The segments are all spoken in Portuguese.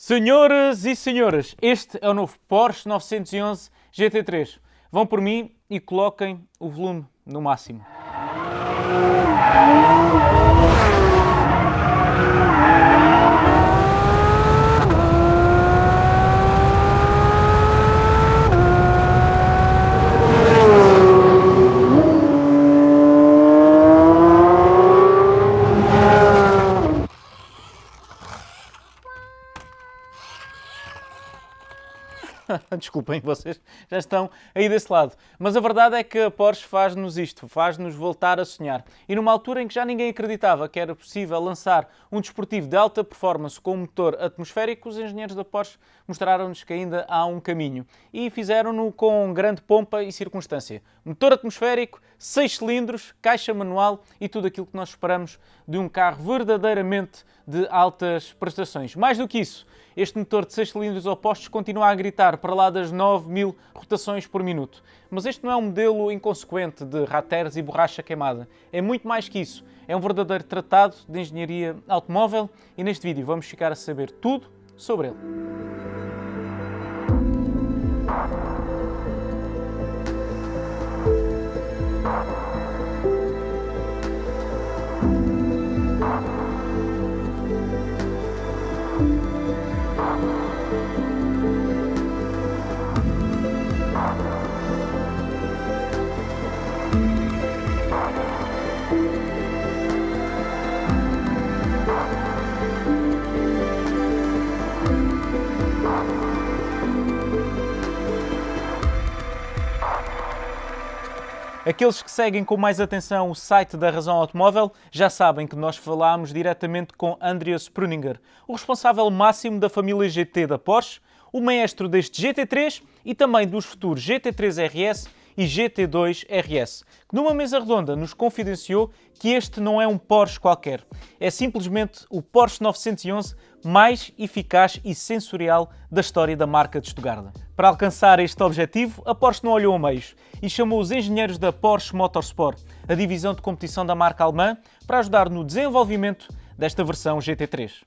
Senhoras e senhores, este é o novo Porsche 911 GT3. Vão por mim e coloquem o volume no máximo. Desculpem, vocês já estão aí desse lado. Mas a verdade é que a Porsche faz-nos isto, faz-nos voltar a sonhar. E numa altura em que já ninguém acreditava que era possível lançar um desportivo de alta performance com um motor atmosférico, os engenheiros da Porsche mostraram-nos que ainda há um caminho. E fizeram-no com grande pompa e circunstância. Motor atmosférico, 6 cilindros, caixa manual e tudo aquilo que nós esperamos de um carro verdadeiramente de altas prestações. Mais do que isso, este motor de 6 cilindros opostos continua a gritar para lá das 9.000 rotações por minuto. Mas este não é um modelo inconsequente de rateres e borracha queimada. É muito mais que isso. É um verdadeiro tratado de engenharia automóvel e neste vídeo vamos ficar a saber tudo sobre ele. Aqueles que seguem com mais atenção o site da Razão Automóvel já sabem que nós falámos diretamente com Andreas Preuninger, o responsável máximo da família GT da Porsche, o maestro deste GT3 e também dos futuros GT3 RS e GT2 RS, que numa mesa redonda nos confidenciou que este não é um Porsche qualquer, é simplesmente o Porsche 911 mais eficaz e sensorial da história da marca de Stuttgart. Para alcançar este objetivo, a Porsche não olhou a meios e chamou os engenheiros da Porsche Motorsport, a divisão de competição da marca alemã, para ajudar no desenvolvimento desta versão GT3.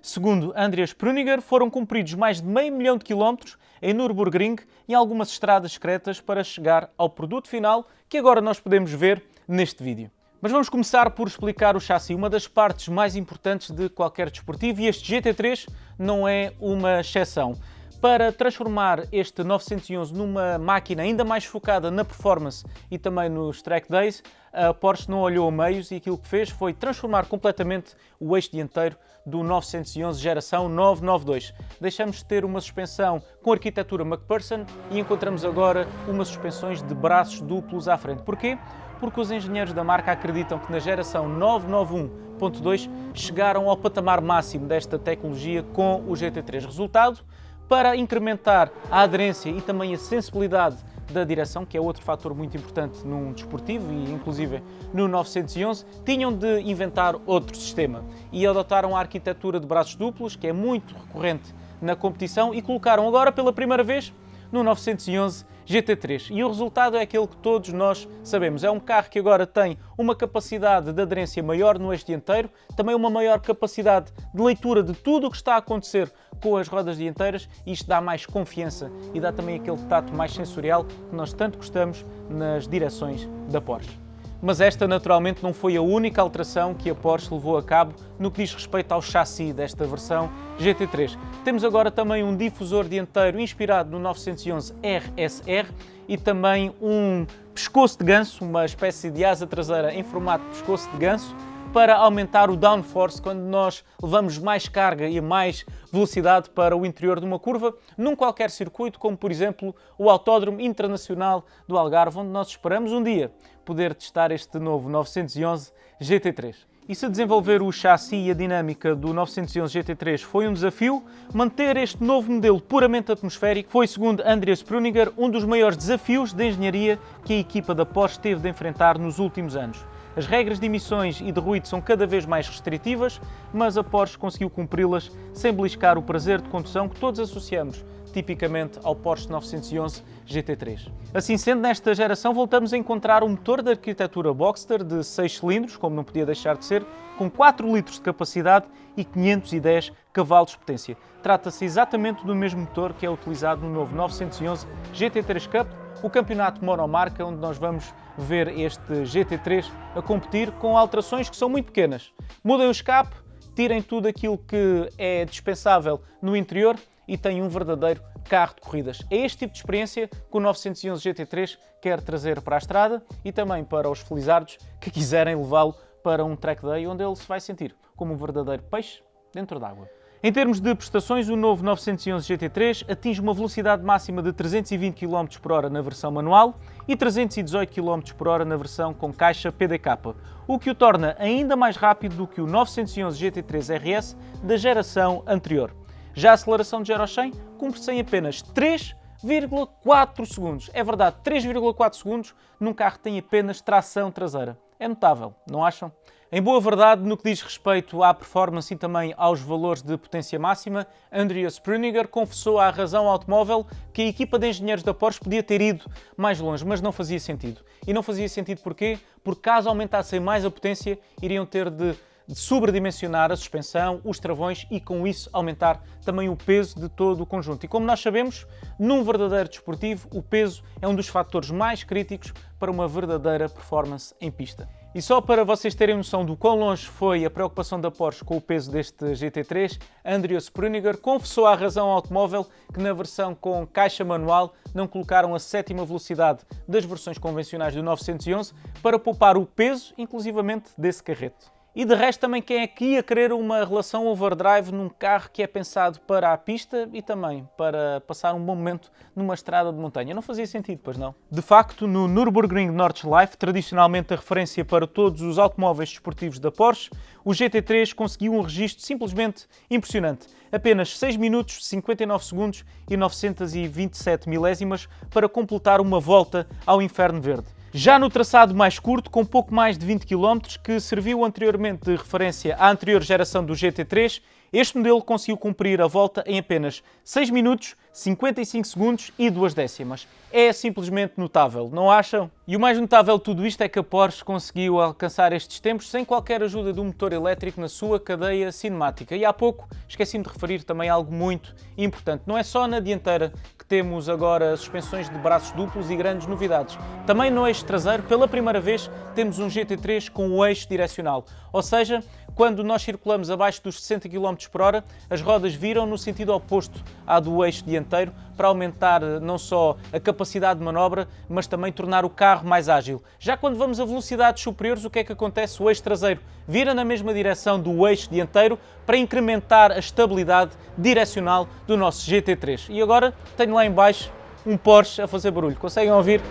Segundo Andreas Preuninger, foram cumpridos mais de 500 mil quilómetros em Nürburgring e algumas estradas secretas para chegar ao produto final que agora nós podemos ver neste vídeo. Mas vamos começar por explicar o chassi, uma das partes mais importantes de qualquer desportivo, e este GT3 não é uma exceção. Para transformar este 911 numa máquina ainda mais focada na performance e também nos track days, a Porsche não olhou a meios e aquilo que fez foi transformar completamente o eixo dianteiro do 911 geração 992. Deixamos de ter uma suspensão com arquitetura McPherson e encontramos agora umas suspensões de braços duplos à frente. Porquê? Porque os engenheiros da marca acreditam que na geração 991.2 chegaram ao patamar máximo desta tecnologia com o GT3. Resultado? Para incrementar a aderência e também a sensibilidade da direção, que é outro fator muito importante num desportivo e inclusive no 911, tinham de inventar outro sistema e adotaram a arquitetura de braços duplos, que é muito recorrente na competição, e colocaram agora pela primeira vez no 911 GT3. E o resultado é aquele que todos nós sabemos. É um carro que agora tem uma capacidade de aderência maior no eixo dianteiro, também uma maior capacidade de leitura de tudo o que está a acontecer com as rodas dianteiras, e isto dá mais confiança e dá também aquele tato mais sensorial que nós tanto gostamos nas direções da Porsche. Mas esta, naturalmente, não foi a única alteração que a Porsche levou a cabo no que diz respeito ao chassi desta versão GT3. Temos agora também um difusor dianteiro inspirado no 911 RSR e também um pescoço de ganso, uma espécie de asa traseira em formato de pescoço de ganso, para aumentar o downforce quando nós levamos mais carga e mais velocidade para o interior de uma curva, num qualquer circuito, como por exemplo o Autódromo Internacional do Algarve, onde nós esperamos um dia poder testar este novo 911 GT3. E se desenvolver o chassi e a dinâmica do 911 GT3 foi um desafio, manter este novo modelo puramente atmosférico foi, segundo Andreas Preuninger, um dos maiores desafios de engenharia que a equipa da Porsche teve de enfrentar nos últimos anos. As regras de emissões e de ruído são cada vez mais restritivas, mas a Porsche conseguiu cumpri-las sem beliscar o prazer de condução que todos associamos tipicamente ao Porsche 911 GT3. Assim sendo, nesta geração voltamos a encontrar um motor de arquitetura Boxster de 6 cilindros, como não podia deixar de ser, com 4 litros de capacidade e 510 cavalos de potência. Trata-se exatamente do mesmo motor que é utilizado no novo 911 GT3 Cup, o campeonato monomarca, onde nós vamos ver este GT3 a competir com alterações que são muito pequenas. Mudem o escape, tirem tudo aquilo que é dispensável no interior e têm um verdadeiro carro de corridas. É este tipo de experiência que o 911 GT3 quer trazer para a estrada e também para os felizardos que quiserem levá-lo para um track day onde ele se vai sentir como um verdadeiro peixe dentro d'água. Em termos de prestações, o novo 911 GT3 atinge uma velocidade máxima de 320 km/h na versão manual e 318 km/h na versão com caixa PDK, o que o torna ainda mais rápido do que o 911 GT3 RS da geração anterior. Já a aceleração de 0 a 100 cumpre-se em apenas 3,4 segundos. É verdade, 3,4 segundos num carro que tem apenas tração traseira. É notável, não acham? Em boa verdade, no que diz respeito à performance e também aos valores de potência máxima, Andreas Preuninger confessou à Razão Automóvel que a equipa de engenheiros da Porsche podia ter ido mais longe, mas não fazia sentido. E não fazia sentido porquê? Porque caso aumentassem mais a potência, iriam ter de sobredimensionar a suspensão, os travões e com isso aumentar também o peso de todo o conjunto. E como nós sabemos, num verdadeiro desportivo, o peso é um dos fatores mais críticos para uma verdadeira performance em pista. E só para vocês terem noção do quão longe foi a preocupação da Porsche com o peso deste GT3, Andreas Preuninger confessou à Razão Automóvel que na versão com caixa manual não colocaram a 7ª velocidade das versões convencionais do 911 para poupar o peso, inclusivamente, desse carrete. E de resto também quem é que ia querer uma relação overdrive num carro que é pensado para a pista e também para passar um bom momento numa estrada de montanha? Não fazia sentido, pois não? De facto, no Nürburgring Nordschleife, tradicionalmente a referência para todos os automóveis desportivos da Porsche, o GT3 conseguiu um registro simplesmente impressionante. Apenas 6 minutos, 59 segundos e 927 milésimas para completar uma volta ao Inferno Verde. Já no traçado mais curto, com pouco mais de 20 km, que serviu anteriormente de referência à anterior geração do GT3, este modelo conseguiu cumprir a volta em apenas 6 minutos, 55 segundos e 2 décimas. É simplesmente notável, não acham? E o mais notável de tudo isto é que a Porsche conseguiu alcançar estes tempos sem qualquer ajuda do motor elétrico na sua cadeia cinemática. E há pouco esqueci-me de referir também algo muito importante. Não é só na dianteira que temos agora suspensões de braços duplos e grandes novidades. Também no eixo traseiro, pela primeira vez, temos um GT3 com o eixo direcional. Ou seja, quando nós circulamos abaixo dos 60 km/h, as rodas viram no sentido oposto à do eixo dianteiro para aumentar não só a capacidade de manobra, mas também tornar o carro mais ágil. Já quando vamos a velocidades superiores, o que é que acontece? O eixo traseiro vira na mesma direção do eixo dianteiro para incrementar a estabilidade direcional do nosso GT3. E agora tenho lá em baixo um Porsche a fazer barulho. Conseguem ouvir?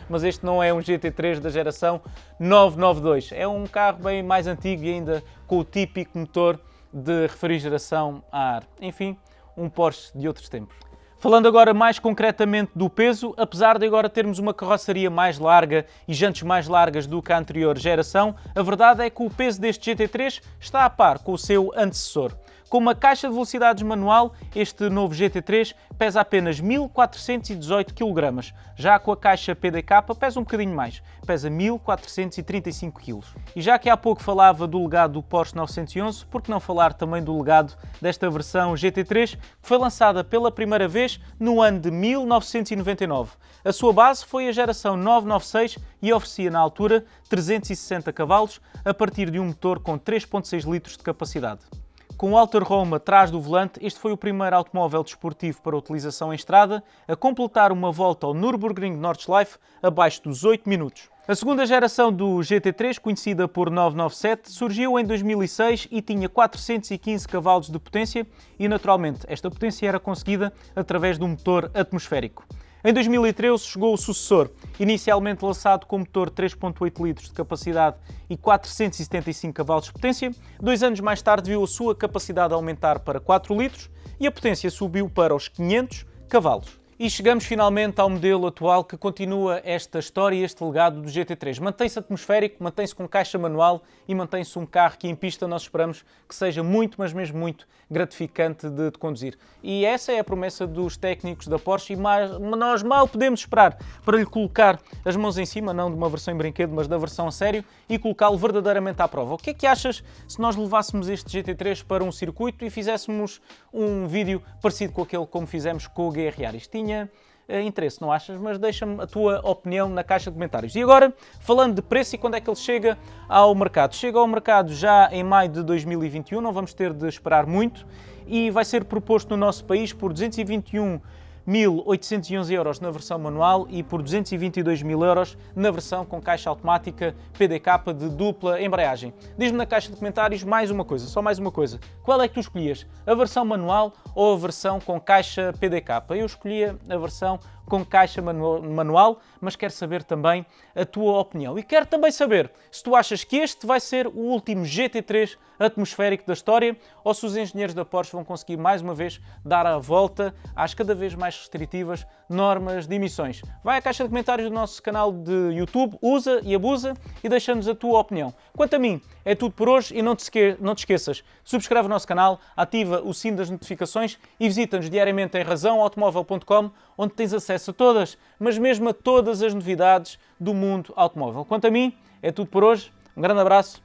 Mas este não é um GT3 da geração 992. É um carro bem mais antigo e ainda com o típico motor de refrigeração a ar. Enfim, um Porsche de outros tempos. Falando agora mais concretamente do peso, apesar de agora termos uma carroceria mais larga e jantes mais largas do que a anterior geração, a verdade é que o peso deste GT3 está a par com o seu antecessor. Com uma caixa de velocidades manual, este novo GT3 pesa apenas 1418 kg. Já com a caixa PDK pesa um bocadinho mais, pesa 1435 kg. E já que há pouco falava do legado do Porsche 911, por que não falar também do legado desta versão GT3, que foi lançada pela primeira vez no ano de 1999. A sua base foi a geração 996 e oferecia na altura 360 cavalos a partir de um motor com 3,6 litros de capacidade. Com o Outer Home atrás do volante, este foi o primeiro automóvel desportivo para utilização em estrada a completar uma volta ao Nürburgring Nordschleife abaixo dos 8 minutos. A segunda geração do GT3, conhecida por 997, surgiu em 2006 e tinha 415 cavalos de potência e, naturalmente, esta potência era conseguida através de um motor atmosférico. Em 2013 chegou o sucessor, inicialmente lançado com motor 3,8 litros de capacidade e 475 cavalos de potência. 2 anos mais tarde viu a sua capacidade aumentar para 4 litros e a potência subiu para os 500 cavalos. E chegamos finalmente ao modelo atual que continua esta história e este legado do GT3. Mantém-se atmosférico, mantém-se com caixa manual e mantém-se um carro que em pista nós esperamos que seja muito, mas mesmo muito gratificante de conduzir. E essa é a promessa dos técnicos da Porsche e nós mal podemos esperar para lhe colocar as mãos em cima, não de uma versão em brinquedo, mas da versão a sério, e colocá-lo verdadeiramente à prova. O que é que achas se nós levássemos este GT3 para um circuito e fizéssemos um vídeo parecido com aquele como fizemos com o GR-R? Isto tinha interesse, não achas? Mas deixa-me a tua opinião na caixa de comentários. E agora, falando de preço e quando é que ele chega ao mercado? Chega ao mercado já em maio de 2021, não vamos ter de esperar muito, e vai ser proposto no nosso país por 221.811 euros na versão manual e por 222.000 euros na versão com caixa automática PDK de dupla embreagem. Diz-me na caixa de comentários mais uma coisa, só mais uma coisa. Qual é que tu escolhias? A versão manual ou a versão com caixa PDK? Eu escolhia a versão com caixa manual, mas quero saber também a tua opinião. E quero também saber se tu achas que este vai ser o último GT3 atmosférico da história ou se os engenheiros da Porsche vão conseguir mais uma vez dar a volta às cada vez mais restritivas normas de emissões. Vai à caixa de comentários do nosso canal de YouTube, usa e abusa e deixa-nos a tua opinião. Quanto a mim, é tudo por hoje e não te esqueças, subscreve o nosso canal, ativa o sino das notificações e visita-nos diariamente em razãoautomóvel.com, onde tens acesso a todas, mas mesmo a todas as novidades do mundo automóvel. Quanto a mim, é tudo por hoje. Um grande abraço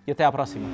e até à próxima.